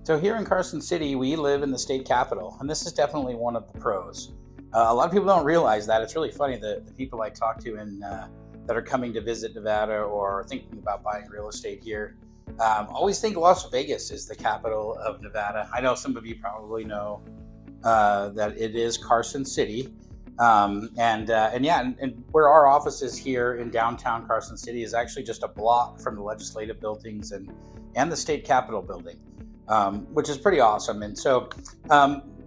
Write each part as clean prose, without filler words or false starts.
So here in Carson City, we live in the state capital, and this is definitely one of the pros. A lot of people don't realize that. It's really funny that the people I talk to that are coming to visit Nevada or thinking about buying real estate here always think Las Vegas is the capital of Nevada. I know some of you probably know that it is Carson City. And where our office is here in downtown Carson City is actually just a block from the legislative buildings and the state capitol building, which is pretty awesome. And so,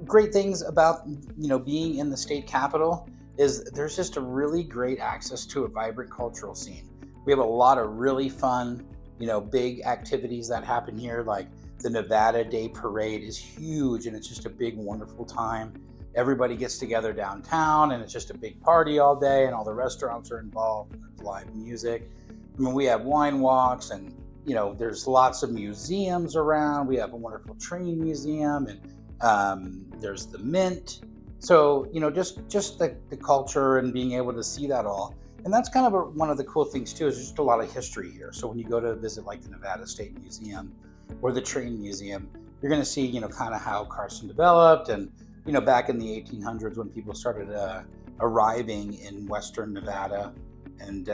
great things about being in the state capitol is there's just a really great access to a vibrant cultural scene. We have a lot of really fun, big activities that happen here, like the Nevada Day Parade is huge, and it's just a big, wonderful time. Everybody gets together downtown, and it's just a big party all day, and all the restaurants are involved, and there's live music. I mean, we have wine walks, and there's lots of museums around. We have a wonderful train museum, and there's the Mint. So just the culture and being able to see that all. And that's kind of one of the cool things too, is just a lot of history here. So when you go to visit like the Nevada State Museum or the Train Museum, you're going to see kind of how Carson developed, and back in the 1800s when people started arriving in Western Nevada and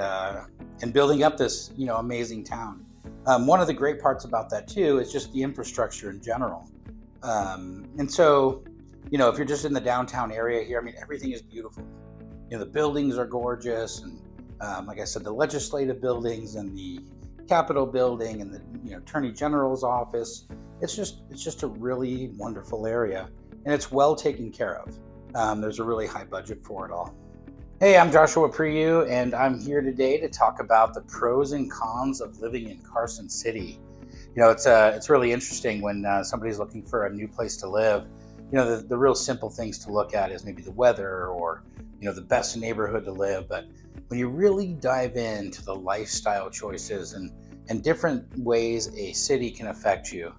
building up this amazing town. One of the great parts about that too is just the infrastructure in general. And so if you're just in the downtown area here, I mean, everything is beautiful. The buildings are gorgeous, and like I said, the legislative buildings and the Capitol building and the Attorney General's office. It's just a really wonderful area, and it's well taken care of. There's a really high budget for it all. Hey, I'm Joshua Priou, and I'm here today to talk about the pros and cons of living in Carson City. It's really interesting when somebody's looking for a new place to live. The real simple things to look at is maybe the weather or the best neighborhood to live. But when you really dive into the lifestyle choices and different ways a city can affect you,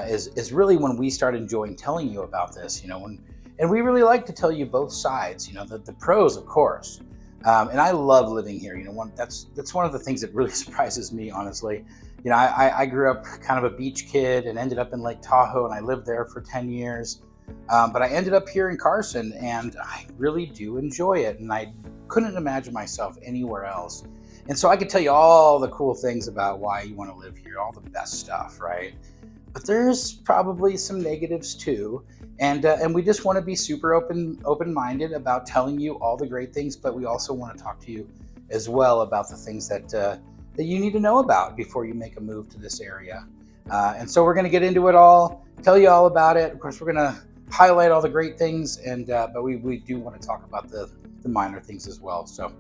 is really when we start enjoying telling you about this. And we really like to tell you both sides. The pros, of course. And I love living here. That's one of the things that really surprises me, honestly. I grew up kind of a beach kid and ended up in Lake Tahoe, and I lived there for 10 years. But I ended up here in Carson, and I really do enjoy it, and I couldn't imagine myself anywhere else. And so I could tell you all the cool things about why you want to live here, all the best stuff, right? But there's probably some negatives too, and we just want to be super open-minded about telling you all the great things, but we also want to talk to you as well about the things that you need to know about before you make a move to this area. And so we're going to get into it all, tell you all about it. Of course, we're going to highlight all the great things, but we do want to talk about the minor things as well. So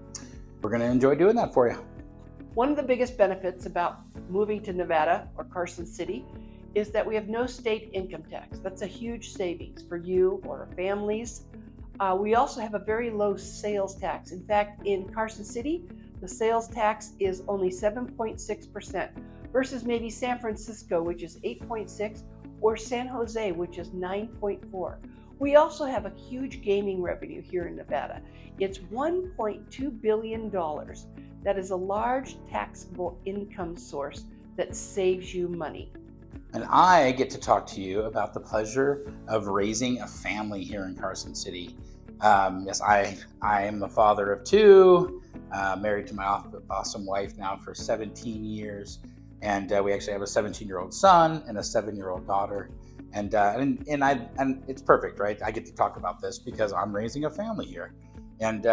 we're going to enjoy doing that for you. One of the biggest benefits about moving to Nevada or Carson City is that we have no state income tax. That's a huge savings for you or families. We also have a very low sales tax. In fact, in Carson City, the sales tax is only 7.6% versus maybe San Francisco, which is 8.6%, or San Jose, which is 9.4%. We also have a huge gaming revenue here in Nevada. It's $1.2 billion. That is a large taxable income source that saves you money. And I get to talk to you about the pleasure of raising a family here in Carson City. Yes, I am the father of two, married to my awesome wife now for 17 years. And we actually have a 17-year-old son and a 7-year-old daughter. And it's perfect, right? I get to talk about this because I'm raising a family here. And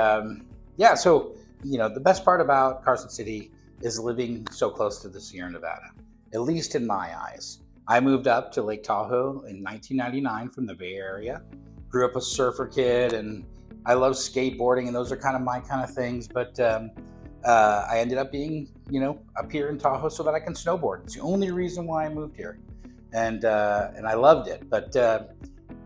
so the best part about Carson City is living so close to the Sierra Nevada, at least in my eyes. I moved up to Lake Tahoe in 1999 from the Bay Area. Grew up a surfer kid, and I love skateboarding, and those are kind of my kind of things. But I ended up being, up here in Tahoe so that I can snowboard. It's the only reason why I moved here, and I loved it. But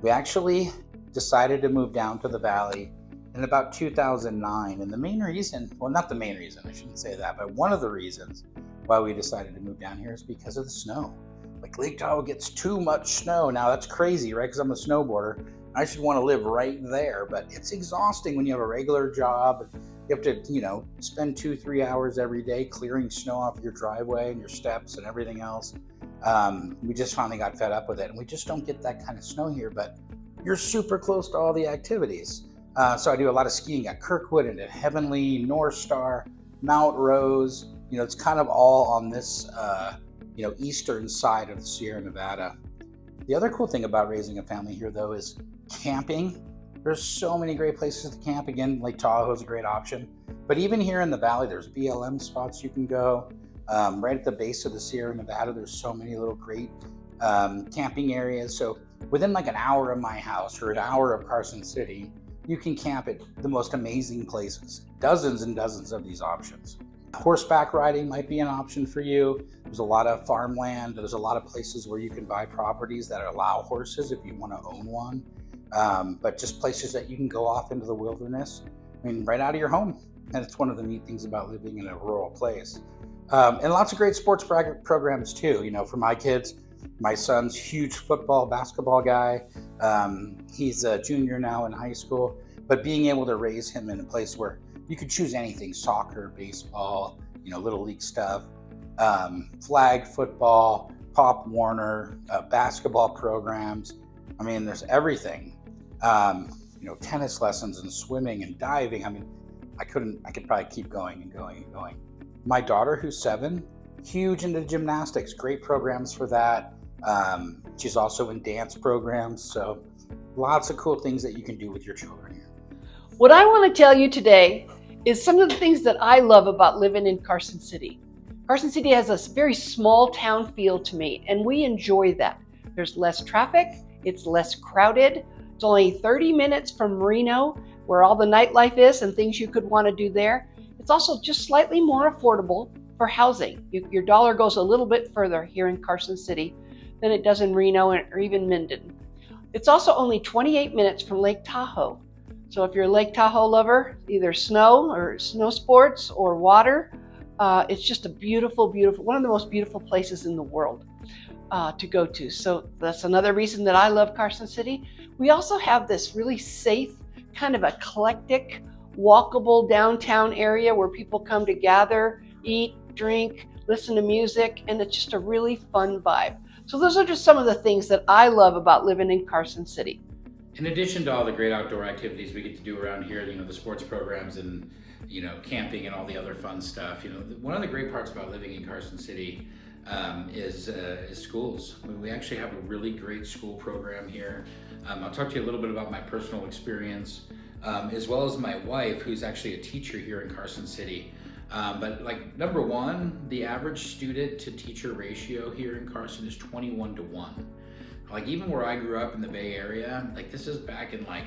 we actually decided to move down to the valley in about 2009. And the main reason, well, not the main reason, I shouldn't say that, but one of the reasons why we decided to move down here is because of the snow. Like Lake Tahoe gets too much snow. Now that's crazy, right? Because I'm a snowboarder. I should want to live right there, but it's exhausting when you have a regular job. You have to, spend 2-3 hours every day clearing snow off your driveway and your steps and everything else. We just finally got fed up with it, and we just don't get that kind of snow here, but you're super close to all the activities. So I do a lot of skiing at Kirkwood and at Heavenly, North Star, Mount Rose. It's kind of all on this, eastern side of the Sierra Nevada. The other cool thing about raising a family here, though, is camping. There's so many great places to camp. Again, Lake Tahoe is a great option. But even here in the valley, there's BLM spots you can go. Right at the base of the Sierra Nevada, there's so many little great camping areas. So within like an hour of my house or an hour of Carson City, you can camp at the most amazing places. Dozens and dozens of these options. Horseback riding might be an option for you. There's a lot of farmland. There's a lot of places where you can buy properties that allow horses if you want to own one. But just places that you can go off into the wilderness, right out of your home. And it's one of the neat things about living in a rural place. And lots of great sports programs too. For my kids, my son's huge football, basketball guy. He's a junior now in high school, but being able to raise him in a place where you could choose anything: soccer, baseball, little league stuff, flag football, Pop Warner, basketball programs. There's everything. Tennis lessons and swimming and diving. I could probably keep going and going and going. My daughter, who's 7, huge into gymnastics, great programs for that. She's also in dance programs. So lots of cool things that you can do with your children here. What I want to tell you today is some of the things that I love about living in Carson City. Carson City has a very small town feel to me, and we enjoy that. There's less traffic, it's less crowded. It's only 30 minutes from Reno, where all the nightlife is and things you could want to do there. It's also just slightly more affordable for housing. Your dollar goes a little bit further here in Carson City than it does in Reno or even Minden. It's also only 28 minutes from Lake Tahoe. So if you're a Lake Tahoe lover, either snow or snow sports or water, it's just a beautiful, beautiful, one of the most beautiful places in the world to go to. So that's another reason that I love Carson City. We also have this really safe, kind of eclectic, walkable downtown area where people come to gather, eat, drink, listen to music, and it's just a really fun vibe. So those are just some of the things that I love about living in Carson City. In addition to all the great outdoor activities we get to do around here, the sports programs and, camping and all the other fun stuff, one of the great parts about living in Carson City is schools. We actually have a really great school program here. I'll talk to you a little bit about my personal experience, as well as my wife, who's actually a teacher here in Carson City. But number one, the average student to teacher ratio here in Carson is 21-1. Even where I grew up in the Bay Area, this is back in the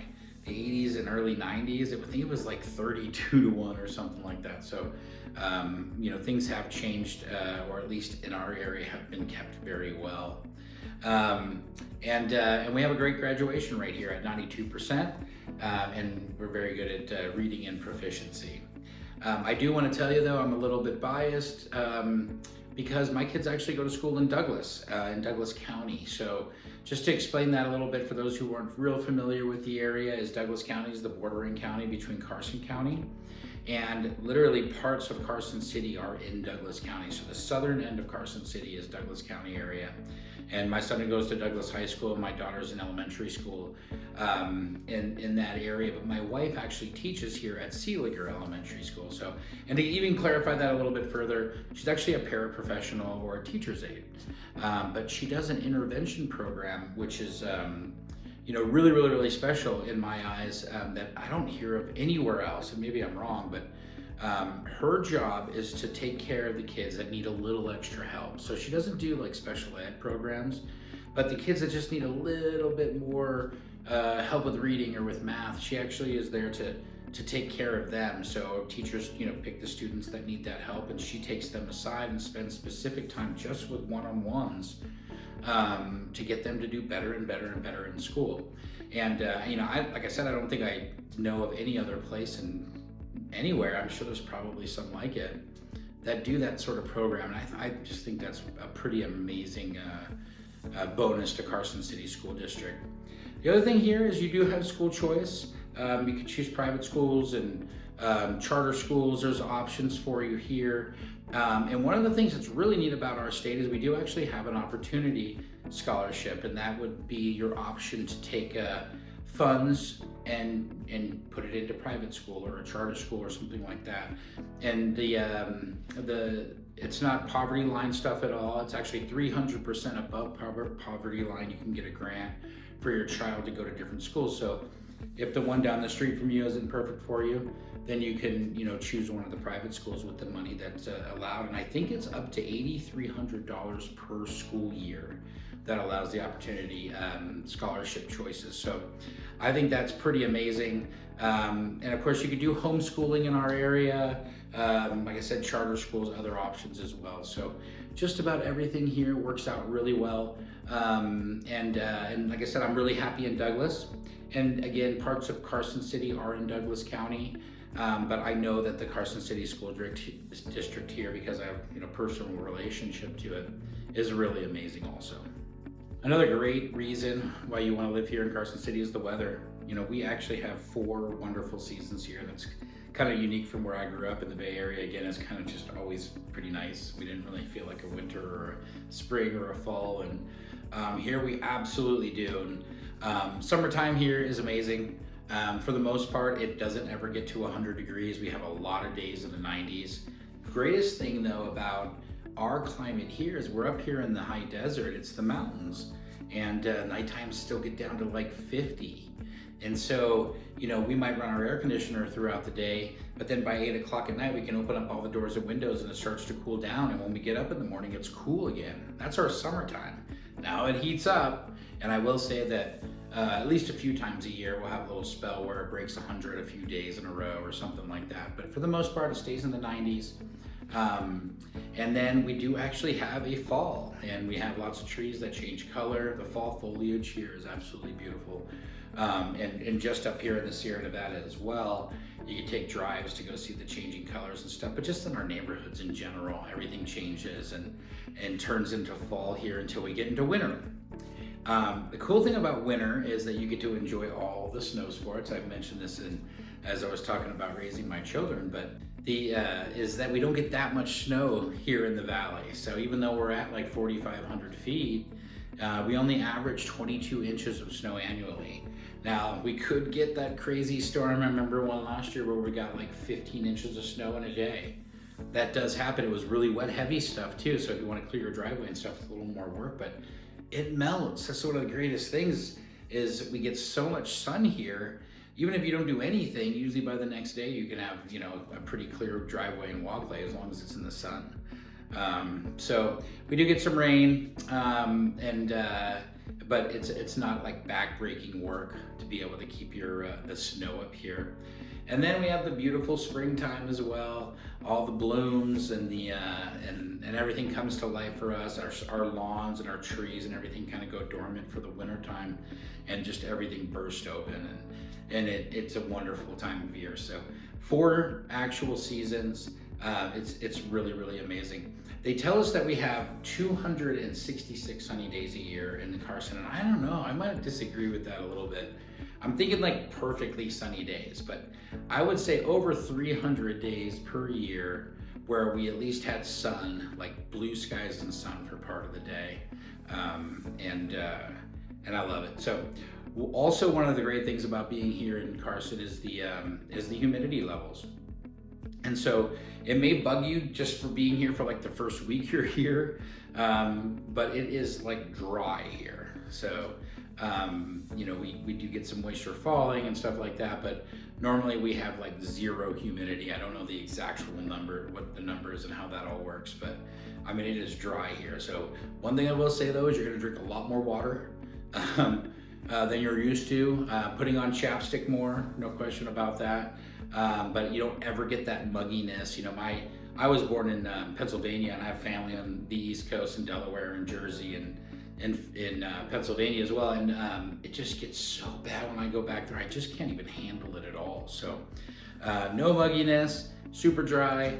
80s and early 90s, I think it was 32-1 or something like that. So, things have changed, or at least in our area have been kept very well. And we have a great graduation rate here at 92%, and we're very good at reading and proficiency. I do want to tell you though, I'm a little bit biased because my kids actually go to school in Douglas County. So just to explain that a little bit for those who weren't real familiar with the area, is Douglas County is the bordering county between Carson County, and literally parts of Carson City are in Douglas County. So the southern end of Carson City is Douglas County area. And my son goes to Douglas High School, and my daughter's in elementary school in that area. But my wife actually teaches here at Seeliger Elementary School. So, and to even clarify that a little bit further, she's actually a paraprofessional or a teacher's aide. But she does an intervention program, which is really, really, really special in my eyes, that I don't hear of anywhere else. And maybe I'm wrong, but her job is to take care of the kids that need a little extra help. So she doesn't do special ed programs, but the kids that just need a little bit more help with reading or with math, she actually is there to take care of them. So teachers, pick the students that need that help, and she takes them aside and spends specific time just with one-on-ones to get them to do better and better and better in school. And like I said, I don't think I know of any other place anywhere. I'm sure there's probably some like it that do that sort of program. And I just think that's a pretty amazing bonus to Carson City School District. The other thing here is you do have school choice. You can choose private schools and charter schools. There's options for you here. And one of the things that's really neat about our state is we do actually have an opportunity scholarship, and that would be your option to take funds and put it into private school or a charter school or something like that. And it's not poverty line stuff at all. It's actually 300% above poverty line. You can get a grant for your child to go to different schools. So if the one down the street from you isn't perfect for you, then you can, choose one of the private schools with the money that's allowed. And I think it's up to $8,300 per school year that allows the opportunity scholarship choices. So I think that's pretty amazing. And of course, you could do homeschooling in our area. Like I said, charter schools, other options as well. So just about everything here works out really well. And like I said, I'm really happy in Douglas. And again, parts of Carson City are in Douglas County. But I know that the Carson City School District here, because I have personal relationship to it, is really amazing also. Another great reason why you want to live here in Carson City is the weather. We actually have 4 wonderful seasons here. That's kind of unique from where I grew up in the Bay Area. Again, it's kind of just always pretty nice. We didn't really feel like a winter or a spring or a fall, and here we absolutely do. And summertime here is amazing. For the most part, it doesn't ever get to 100 degrees. We have a lot of days in the 90s. Greatest thing though about our climate here is we're up here in the high desert. It's the mountains, and nighttime still get down to like 50. And so, we might run our air conditioner throughout the day, but then by 8 o'clock at night, we can open up all the doors and windows and it starts to cool down. And when we get up in the morning, it's cool again. That's our summertime. Now it heats up, and I will say that at least a few times a year, we'll have a little spell where it breaks 100 a few days in a row or something like that. But for the most part, it stays in the 90s. And then we do actually have a fall, and we have lots of trees that change color. The fall foliage here is absolutely beautiful. And just up here in the Sierra Nevada as well, you can take drives to go see the changing colors and stuff. But just in our neighborhoods in general, everything changes and turns into fall here until we get into winter. The cool thing about winter is that you get to enjoy all the snow sports. I've mentioned this as I was talking about raising my children, but is that we don't get that much snow here in the valley. So even though we're at like 4,500 feet, we only average 22 inches of snow annually. Now, we could get that crazy storm. I remember one last year where we got like 15 inches of snow in a day. That does happen. It was really wet, heavy stuff too. So if you want to clear your driveway and stuff, it's a little more work, but it melts. That's one of the greatest things is we get so much sun here. Even if you don't do anything, usually by the next day you can have a pretty clear driveway and walkway as long as it's in the sun. So we do get some rain, but it's not like back-breaking work to be able to keep the snow up here. And then we have the beautiful springtime as well. All the blooms and and everything comes to life for us. Our lawns and our trees and everything kind of go dormant for the winter time, and just everything bursts open, and it's a wonderful time of year. So 4 actual seasons. It's really, really amazing. They tell us that we have 266 sunny days a year in Carson, and I don't know, I might disagree with that a little bit. I'm thinking like perfectly sunny days, but I would say over 300 days per year where we at least had sun, like blue skies and sun for part of the day, and I love it. So also one of the great things about being here in Carson is the humidity levels. And so it may bug you just for being here for like the first week you're here, but it is like dry here. So, we do get some moisture falling and stuff like that, but normally we have like 0 humidity. I don't know the actual number, what the number is and how that all works, but I mean, it is dry here. So one thing I will say though, is you're gonna drink a lot more water than you're used to, putting on chapstick more, no question about that. But you don't ever get that mugginess. I was born in Pennsylvania, and I have family on the East Coast in Delaware and Jersey and in Pennsylvania as well. And it just gets so bad when I go back there. I just can't even handle it at all. So no mugginess, super dry,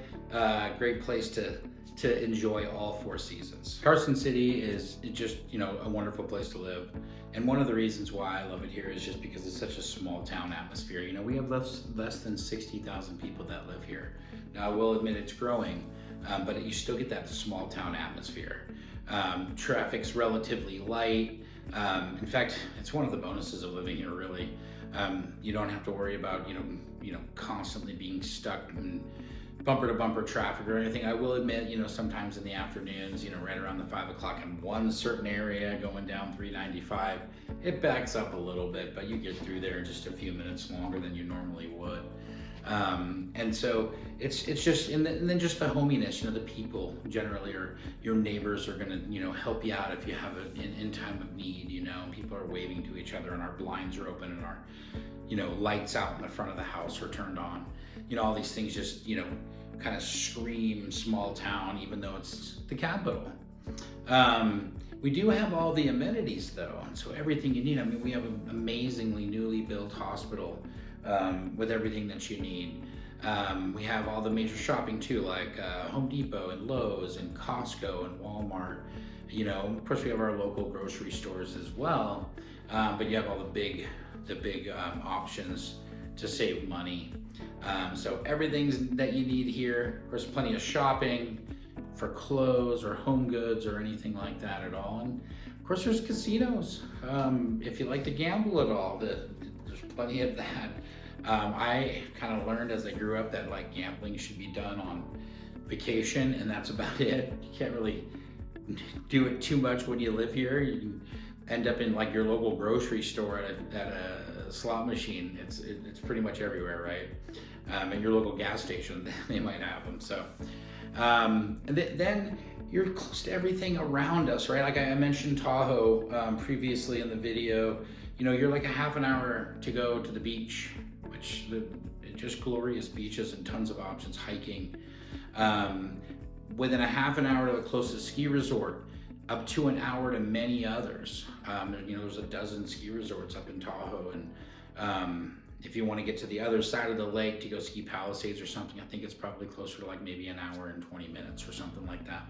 great place to enjoy all 4 seasons. Carson City is just, a wonderful place to live. And one of the reasons why I love it here is just because it's such a small town atmosphere. We have less than 60,000 people that live here. Now, I will admit it's growing, but you still get that small town atmosphere. Traffic's relatively light. In fact, it's one of the bonuses of living here, really. You don't have to worry about, constantly being stuck in bumper to bumper traffic or anything. I will admit, sometimes in the afternoons, right around the 5 o'clock in one certain area going down 395, it backs up a little bit, but you get through there in just a few minutes longer than you normally would. And so it's just, and then just the hominess, the people generally, or your neighbors are gonna, help you out if you have in time of need, people are waving to each other and our blinds are open and our, lights out in the front of the house are turned on. All these things just, kind of scream small town, even though it's the capital. We do have all the amenities though, and so everything you need. I mean, we have an amazingly newly built hospital with everything that you need. We have all the major shopping too, like Home Depot and Lowe's and Costco and Walmart. Of course we have our local grocery stores as well, but you have all the big options to save money. So everything that you need here. Of course, plenty of shopping for clothes or home goods or anything like that at all. And of course, there's casinos. If you like to gamble at all, there's plenty of that. I kind of learned as I grew up that like gambling should be done on vacation, and that's about it. You can't really do it too much when you live here. You can end up in like your local grocery store at a slot machine. It's pretty much everywhere, right? At your local gas station, they might have them. So then you're close to everything around us, right? Like I mentioned Tahoe previously in the video. You're like a half an hour to go to the beach, which just glorious beaches and tons of options, hiking. Within a half an hour to the closest ski resort, up to an hour to many others. There's a dozen ski resorts up in Tahoe, and if you want to get to the other side of the lake to go ski Palisades or something, I think it's probably closer to like maybe an hour and 20 minutes or something like that.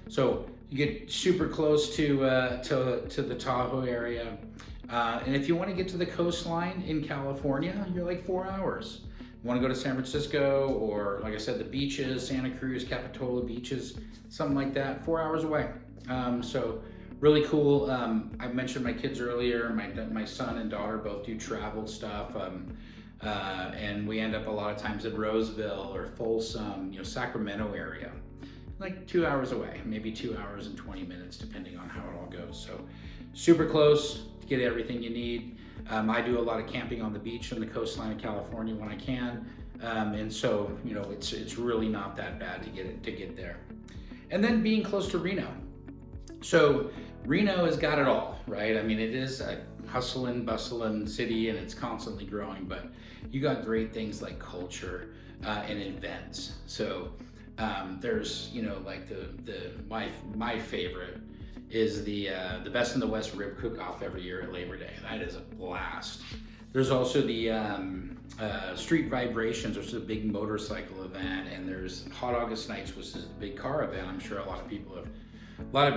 So you get super close to the Tahoe area. And if you want to get to the coastline in California, you're like 4 hours. You want to go to San Francisco, or like I said, the beaches, Santa Cruz, Capitola beaches, something like that, 4 hours away. So really cool. I mentioned my kids earlier. My son and daughter both do travel stuff, and we end up a lot of times in Roseville or Folsom, Sacramento area, like 2 hours away, maybe 2 hours and 20 minutes, depending on how it all goes. So super close to get everything you need. I do a lot of camping on the beach on the coastline of California when I can, and so it's really not that bad to get there. And then being close to Reno. So Reno has got it all, right? I mean, it is a hustling, bustling city, and it's constantly growing, but you got great things like culture and events. So there's, like my favorite is the Best in the West rib cook-off every year at Labor Day. That is a blast. There's also the Street Vibrations, which is a big motorcycle event, and there's Hot August Nights, which is a big car event. I'm sure a lot of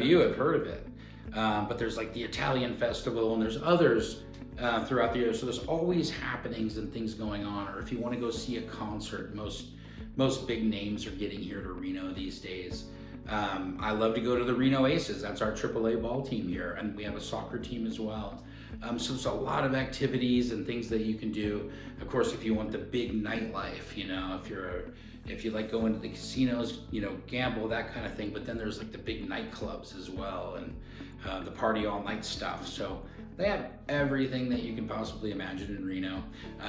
you have heard of it. But there's like the Italian Festival, and there's others throughout the year. So there's always happenings and things going on. Or if you want to go see a concert, most big names are getting here to Reno these days. I love to go to the Reno Aces. That's our AAA ball team here, and we have a soccer team as well. So there's a lot of activities and things that you can do. Of course, if you want the big nightlife, if you like going to the casinos, gamble, that kind of thing. But then there's like the big nightclubs as well, and the party all night stuff. So they have everything that you can possibly imagine in Reno,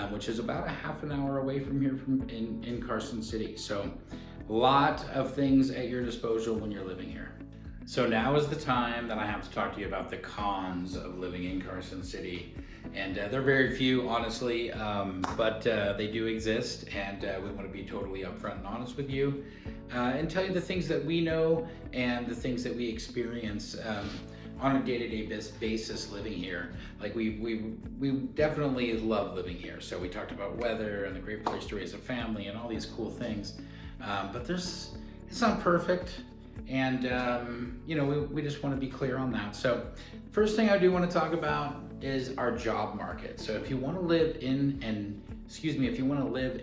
which is about a half an hour away from here in Carson City. So a lot of things at your disposal when you're living here. So now is the time that I have to talk to you about the cons of living in Carson City. And they're very few, honestly, but they do exist, and we want to be totally upfront and honest with you and tell you the things that we know and the things that we experience on a day-to-day basis living here. Like we definitely love living here. So we talked about weather and the great place to raise a family and all these cool things. But it's not perfect, and we just want to be clear on that. So first thing I do want to talk about is our job market. So if you want to live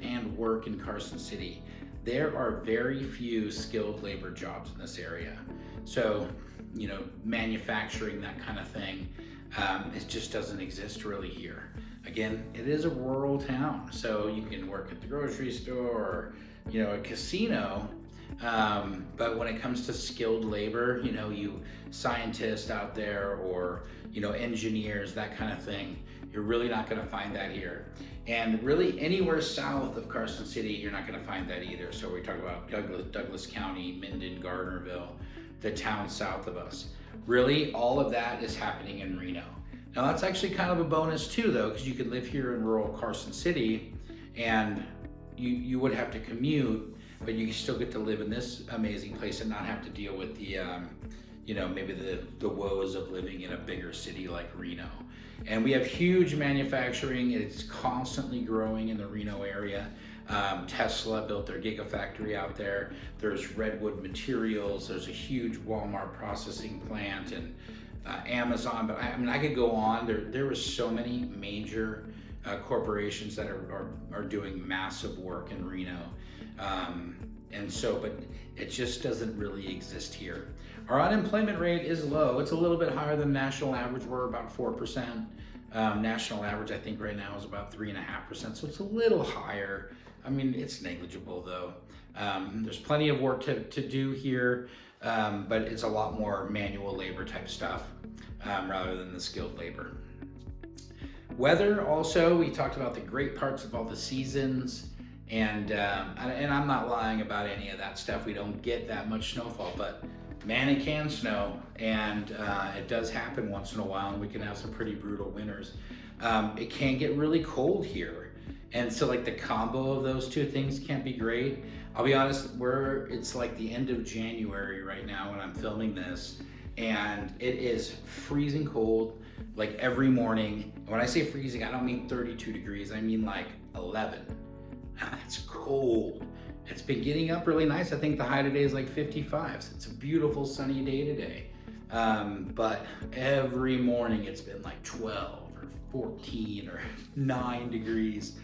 and work in Carson City, there are very few skilled labor jobs in this area. So, manufacturing, that kind of thing, it just doesn't exist really here. Again, it is a rural town, so you can work at the grocery store or, a casino. But when it comes to skilled labor, you scientists out there or, engineers, that kind of thing, you're really not going to find that here. And really anywhere south of Carson City, you're not going to find that either. So we talk about Douglas County, Minden, Gardnerville, the town south of us. Really, all of that is happening in Reno. Now that's actually kind of a bonus too, though, because you could live here in rural Carson City and you would have to commute, but you still get to live in this amazing place and not have to deal with the, maybe the woes of living in a bigger city like Reno. And we have huge manufacturing. It's constantly growing in the Reno area. Tesla built their gigafactory out there. There's Redwood Materials. There's a huge Walmart processing plant and Amazon. But I could go on. There were so many major corporations that are doing massive work in Reno. But it just doesn't really exist here. Our unemployment rate is low. It's a little bit higher than national average. We're about 4%. National average, I think right now is about 3.5%. So it's a little higher. It's negligible though. There's plenty of work to do here, but it's a lot more manual labor type stuff rather than the skilled labor. Weather also, we talked about the great parts of all the seasons. And I'm not lying about any of that stuff. We don't get that much snowfall, but man, it can snow, and it does happen once in a while, and we can have some pretty brutal winters. It can get really cold here, and so like the combo of those two things can't be great. I'll be honest, it's like the end of January right now when I'm filming this, and it is freezing cold like every morning. When I say freezing, I don't mean 32 degrees, I mean like 11. It's cold. It's been getting up really nice. I think the high today is like 55. So it's a beautiful sunny day today. But every morning it's been like 12 or 14 or 9 degrees.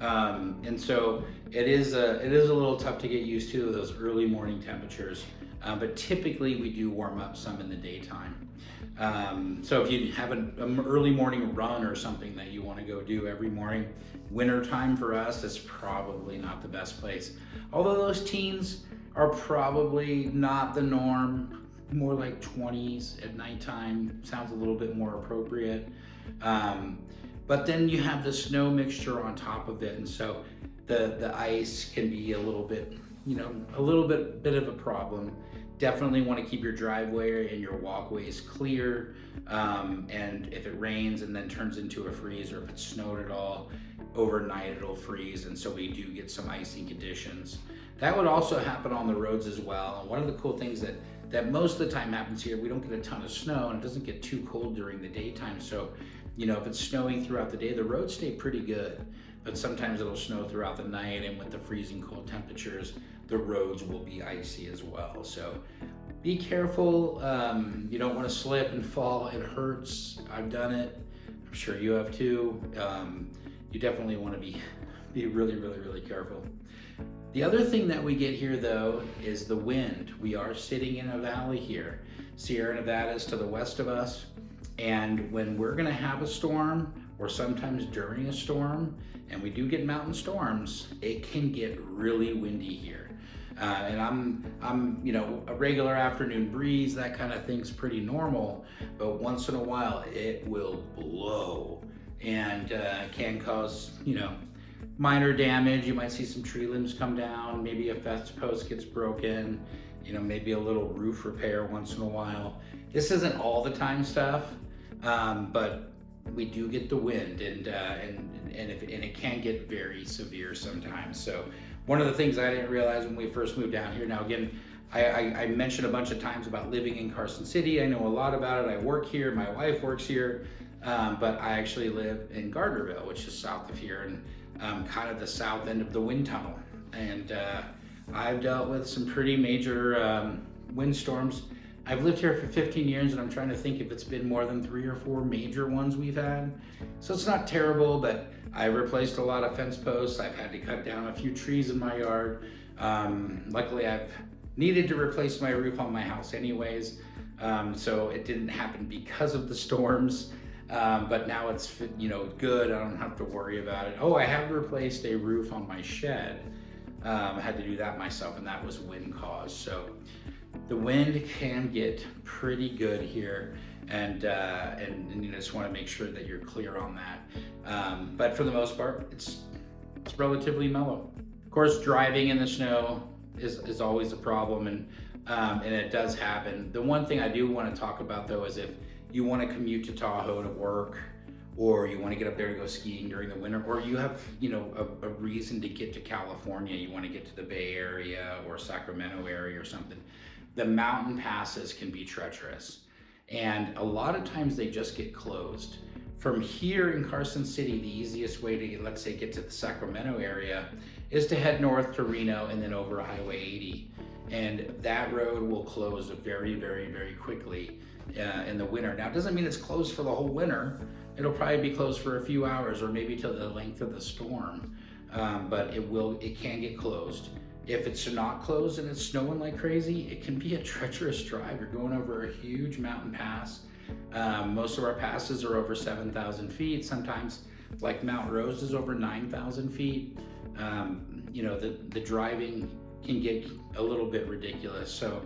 And so it is a little tough to get used to those early morning temperatures. But typically we do warm up some in the daytime. So if you have an early morning run or something that you want to go do every morning, winter time for us is probably not the best place. Although those teens are probably not the norm, more like 20s at nighttime sounds a little bit more appropriate. But then you have the snow mixture on top of it, and so the ice can be a little bit of a problem. Definitely want to keep your driveway and your walkways clear. And if it rains and then turns into a freeze, or if it snowed at all, overnight it'll freeze, and so we do get some icing conditions. That would also happen on the roads as well. And one of the cool things that most of the time happens here, we don't get a ton of snow and it doesn't get too cold during the daytime. So, if it's snowing throughout the day, the roads stay pretty good. But sometimes it'll snow throughout the night, and with the freezing cold temperatures, the roads will be icy as well. So be careful. You don't want to slip and fall. It hurts. I've done it. I'm sure you have too. You definitely want to be really, really, really careful. The other thing that we get here though is the wind. We are sitting in a valley here. Sierra Nevada is to the west of us. And when we're gonna have a storm, or sometimes during a storm, and we do get mountain storms, it can get really windy here. And I'm a regular afternoon breeze, that kind of thing's pretty normal, but once in a while it will blow and can cause, minor damage. You might see some tree limbs come down, maybe a fence post gets broken, maybe a little roof repair once in a while. This isn't all the time stuff, but we do get the wind, and it can get very severe sometimes. So one of the things I didn't realize when we first moved down here, now again, I mentioned a bunch of times about living in Carson City. I know a lot about it. I work here, my wife works here, but I actually live in Gardnerville, which is south of here, and kind of the south end of the wind tunnel. And I've dealt with some pretty major windstorms. I've lived here for 15 years, and I'm trying to think if it's been more than 3 or 4 major ones we've had. So it's not terrible, but I've replaced a lot of fence posts. I've had to cut down a few trees in my yard. Luckily, I've needed to replace my roof on my house anyways, so it didn't happen because of the storms. But now it's, good. I don't have to worry about it. Oh, I have replaced a roof on my shed. I had to do that myself, and that was wind caused. So the wind can get pretty good here, and you just want to make sure that you're clear on that. But for the most part, it's relatively mellow. Of course, driving in the snow is always a problem, and it does happen. The one thing I do want to talk about though is if you want to commute to Tahoe to work, or you want to get up there to go skiing during the winter, or you have, a reason to get to California, you want to get to the Bay Area or Sacramento area or something, the mountain passes can be treacherous. And a lot of times they just get closed. From here in Carson City, the easiest way to, let's say, get to the Sacramento area is to head north to Reno and then over Highway 80. And that road will close very, very, very quickly in the winter. Now, it doesn't mean it's closed for the whole winter. It'll probably be closed for a few hours or maybe till the length of the storm, but it can get closed. If it's not closed and it's snowing like crazy, it can be a treacherous drive. You're going over a huge mountain pass. Most of our passes are over 7,000 feet. Sometimes, like Mount Rose is over 9,000 feet. The driving can get a little bit ridiculous. So,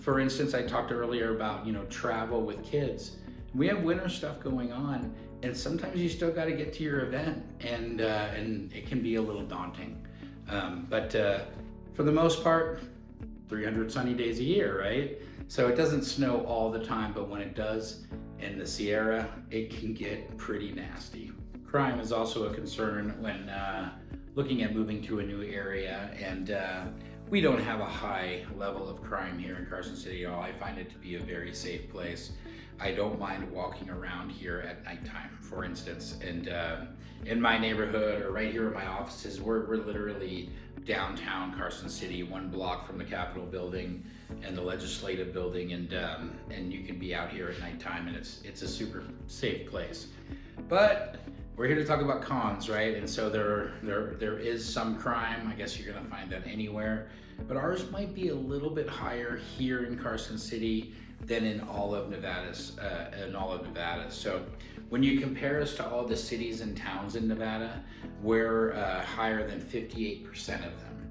for instance, I talked earlier about, travel with kids. We have winter stuff going on, and sometimes you still got to get to your event, and it can be a little daunting. But for the most part, 300 sunny days a year, right? So it doesn't snow all the time, but when it does in the Sierra, it can get pretty nasty. Crime is also a concern when looking at moving to a new area, and we don't have a high level of crime here in Carson City at all. I find it to be a very safe place. I don't mind walking around here at nighttime, for instance, and in my neighborhood or right here in my offices, we're literally downtown Carson City, 1 block from the Capitol building and the Legislative building, and you can be out here at nighttime, and it's a super safe place. But we're here to talk about cons, right? And so there is some crime. I guess you're gonna find that anywhere, but ours might be a little bit higher here in Carson City than in all of Nevada. So when you compare us to all the cities and towns in Nevada, we're higher than 58% of them.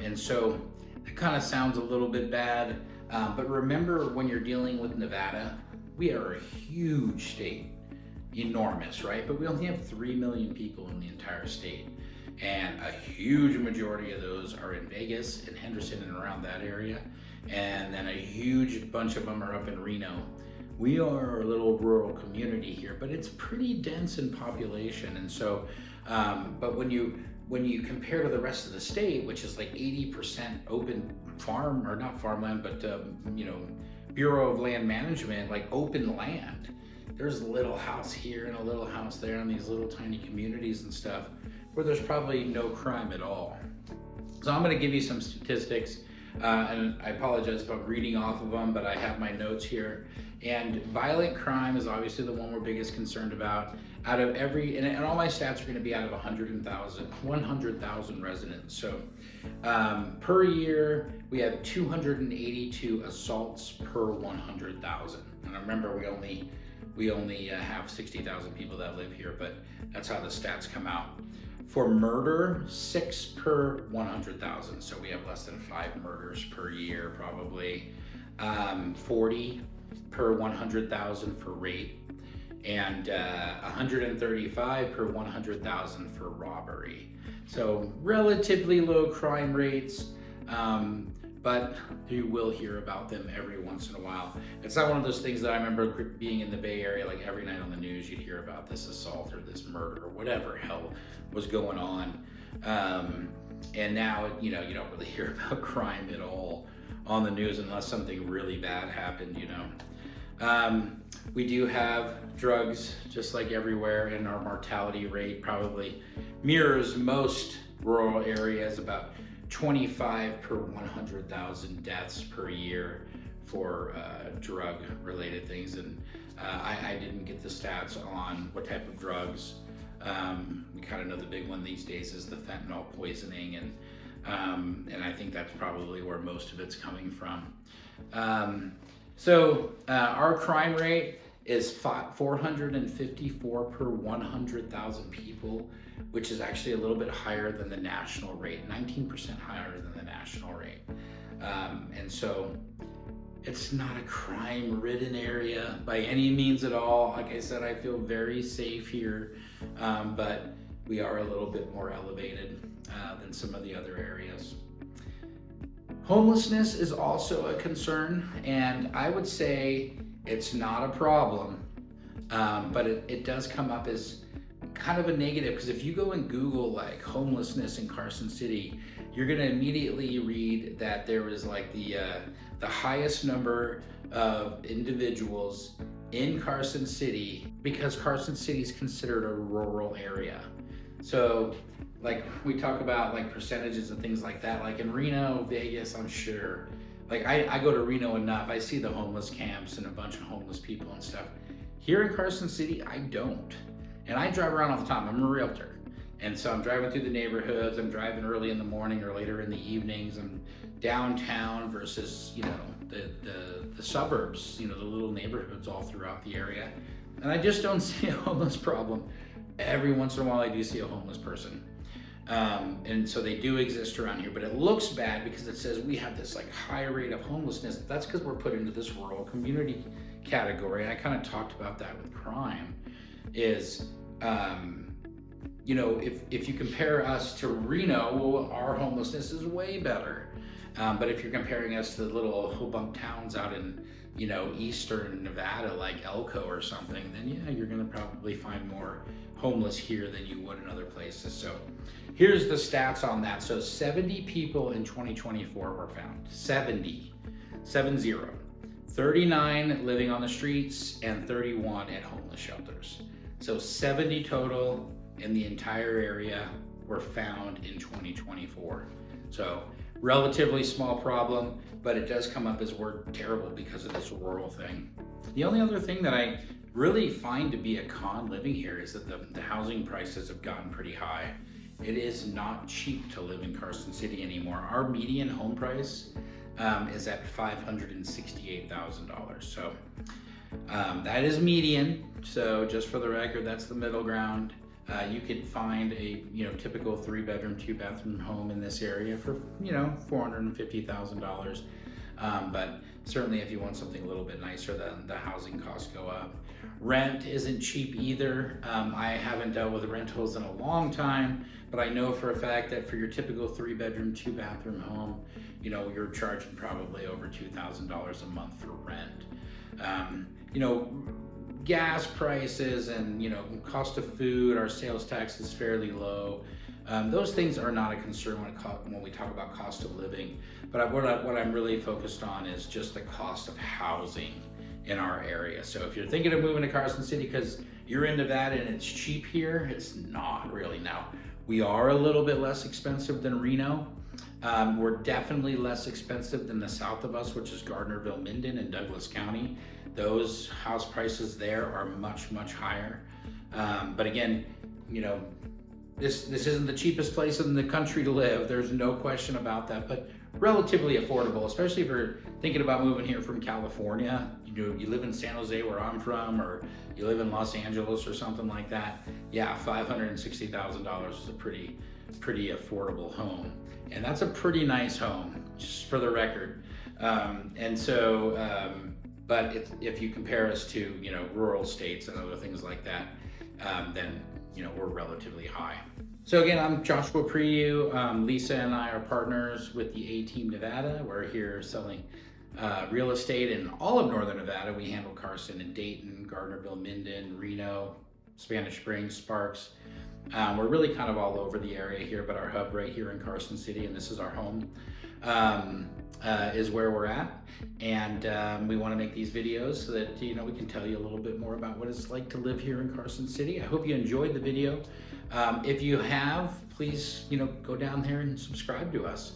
And so it kind of sounds a little bit bad, but remember, when you're dealing with Nevada, we are a huge state, enormous, right? But we only have 3 million people in the entire state. And a huge majority of those are in Vegas and Henderson and around that area. And then a huge bunch of them are up in Reno. We are a little rural community here, but it's pretty dense in population. And so, but when you compare to the rest of the state, which is like 80% open farm, or not farmland, but Bureau of Land Management, like open land. There's a little house here and a little house there in these little tiny communities and stuff where there's probably no crime at all. So I'm gonna give you some statistics, and I apologize if I'm reading off of them, but I have my notes here. And violent crime is obviously the one we're biggest concerned about. Out of every, and all my stats are gonna be out of 100,000 residents. So per year, we have 282 assaults per 100,000. And remember, we only have 60,000 people that live here, but that's how the stats come out. For murder, 6 per 100,000. So we have less than 5 murders per year, probably. 40 per 100,000 for rape, and 135 per 100,000 for robbery. So relatively low crime rates, but you will hear about them every once in a while. It's not one of those things that I remember being in the Bay Area, like every night on the news, you'd hear about this assault or this murder or whatever hell was going on. And now, you don't really hear about crime at all on the news unless something really bad happened, We do have drugs just like everywhere, and our mortality rate probably mirrors most rural areas, about 25 per 100,000 deaths per year for drug related things. And I didn't get the stats on what type of drugs. We kind of know the big one these days is the fentanyl poisoning, and And I think that's probably where most of it's coming from. Our crime rate is 454 per 100,000 people, which is actually a little bit higher than the national rate, 19% higher than the national rate. And so it's not a crime-ridden area by any means at all. Like I said, I feel very safe here, but we are a little bit more elevated than some of the other areas. Homelessness is also a concern, and I would say it's not a problem, but it does come up as kind of a negative, because if you go and Google like homelessness in Carson City, you're going to immediately read that there was like the highest number of individuals in Carson City, because Carson City is considered a rural area. So like we talk about like percentages and things like that, like in Reno, Vegas, I'm sure, like I go to Reno enough, I see the homeless camps and a bunch of homeless people and stuff. Here in Carson City, I don't. And I drive around all the time. I'm a realtor. And so I'm driving through the neighborhoods. I'm driving early in the morning or later in the evenings. I'm downtown versus, you know, the suburbs, you know, the little neighborhoods all throughout the area. And I just don't see a homeless problem. Every once in a while I do see a homeless person. And so they do exist around here, but it looks bad because it says we have this like high rate of homelessness. That's because we're put into this rural community category. And I kind of talked about that with crime is, you know, if you compare us to Reno, well, our homelessness is way better. But if you're comparing us to the little hobunk towns out in, you know, eastern Nevada, like Elko or something, then yeah, you're gonna probably find more homeless here than you would in other places. So here's the stats on that. So 70 people in 2024 were found, 70, 70. 39 living on the streets and 31 at homeless shelters. So 70 total in the entire area were found in 2024. So relatively small problem, but it does come up as we're terrible because of this rural thing. The only other thing that I really find to be a con living here is that the housing prices have gotten pretty high. It is not cheap to live in Carson City anymore. Our median home price is at $568,000. So that is median. So just for the record, that's the middle ground. You could find a, you know, typical 3-bedroom, 2-bathroom home in this area for, you know, $450,000. But certainly if you want something a little bit nicer, then the housing costs go up. Rent isn't cheap either. I haven't dealt with rentals in a long time, but I know for a fact that for your typical 3-bedroom, 2-bathroom home, you know, you're charging probably over $2,000 a month for rent. You know, gas prices and, you know, cost of food, our sales tax is fairly low. Those things are not a concern when we talk about cost of living. But what I'm really focused on is just the cost of housing in our area. So if you're thinking of moving to Carson City because you're in Nevada and it's cheap here, it's not really. Now, we are a little bit less expensive than Reno. We're definitely less expensive than the south of us, which is Gardnerville, Minden, and Douglas County. Those house prices there are much, much higher. But again, you know, this isn't the cheapest place in the country to live. There's no question about that, but relatively affordable, especially if you're thinking about moving here from California. You know, you live in San Jose where I'm from, or you live in Los Angeles or something like that. Yeah, $560,000 is a pretty affordable home. And that's a pretty nice home, just for the record. But if you compare us to, you know, rural states and other things like that, then, you know, we're relatively high. So again, I'm Joshua Priou. Lisa and I are partners with the A-Team Nevada. We're here selling real estate in all of Northern Nevada. We handle Carson and Dayton, Gardnerville, Minden, Reno, Spanish Springs, Sparks. We're really kind of all over the area here, but our hub right here in Carson City, and this is our home, is where we're at. And we want to make these videos so that, you know, we can tell you a little bit more about what it's like to live here in Carson City. I hope you enjoyed the video. If you have, please, you know, go down there and subscribe to us.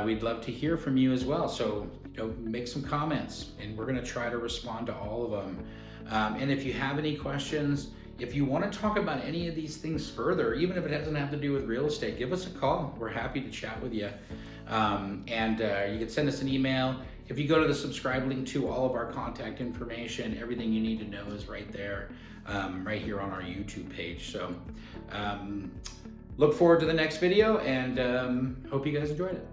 We'd love to hear from you as well. So, you know, make some comments and we're going to try to respond to all of them. And if you have any questions, if you want to talk about any of these things further, even if it doesn't have to do with real estate, give us a call. We're happy to chat with you. You can send us an email. If you go to the subscribe link to all of our contact information, everything you need to know is right there, right here on our YouTube page. So look forward to the next video, and hope you guys enjoyed it.